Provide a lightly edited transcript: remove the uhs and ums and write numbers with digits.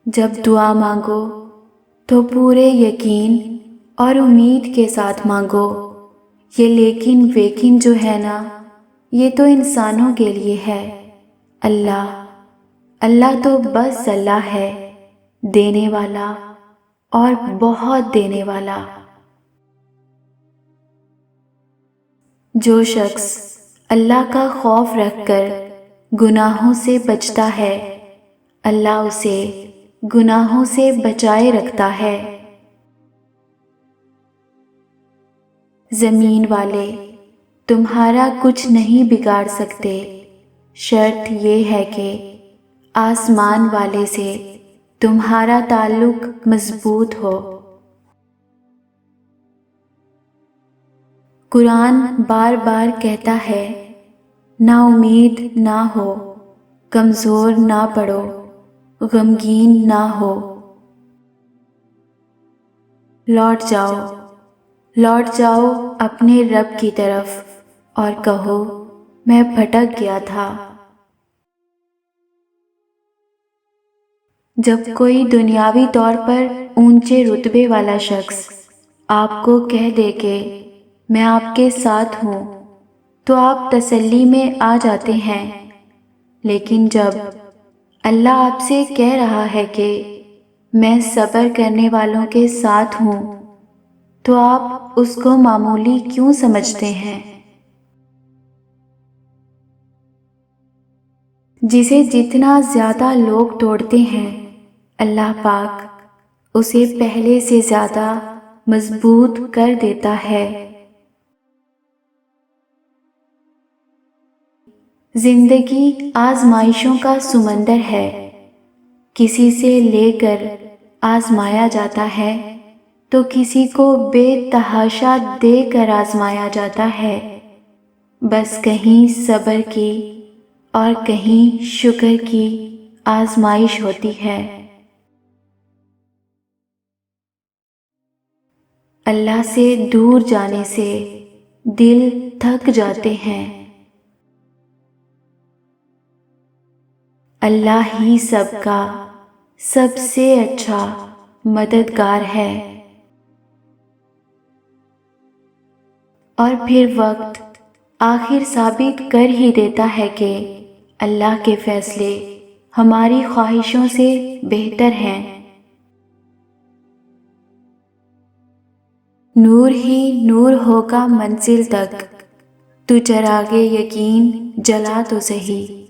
جب دعا مانگو تو پورے یقین اور امید کے ساتھ مانگو۔ یہ لیکن ویکن جو ہے نا، یہ تو انسانوں کے لیے ہے۔ اللہ تو بس اللہ ہے، دینے والا اور بہت دینے والا۔ جو شخص اللہ کا خوف رکھ کر گناہوں سے بچتا ہے، اللہ اسے گناہوں سے بچائے رکھتا ہے۔ زمین والے تمہارا کچھ نہیں بگاڑ سکتے، شرط یہ ہے کہ آسمان والے سے تمہارا تعلق مضبوط ہو۔ قرآن بار بار کہتا ہے، نا امید نہ ہو، کمزور نہ پڑو، غمگین نہ ہو۔ لوٹ جاؤ اپنے رب کی طرف اور کہو، میں بھٹک گیا تھا۔ جب کوئی دنیاوی طور پر اونچے رتبے والا شخص آپ کو کہہ دے کہ میں آپ کے ساتھ ہوں تو آپ تسلی میں آ جاتے ہیں، لیکن جب اللہ آپ سے کہہ رہا ہے کہ میں صبر کرنے والوں کے ساتھ ہوں تو آپ اس کو معمولی کیوں سمجھتے ہیں؟ جسے جتنا زیادہ لوگ توڑتے ہیں، اللہ پاک اسے پہلے سے زیادہ مضبوط کر دیتا ہے۔ زندگی آزمائشوں کا سمندر ہے۔ کسی سے لے کر آزمایا جاتا ہے تو کسی کو بے تحاشا دے کر آزمایا جاتا ہے۔ بس کہیں صبر کی اور کہیں شکر کی آزمائش ہوتی ہے۔ اللہ سے دور جانے سے دل تھک جاتے ہیں۔ اللہ ہی سب کا سب سے اچھا مددگار ہے۔ اور پھر وقت آخر ثابت کر ہی دیتا ہے کہ اللہ کے فیصلے ہماری خواہشوں سے بہتر ہیں۔ نور ہی نور ہوگا منزل تک، تو چراغ یقین جلا تو صحیح۔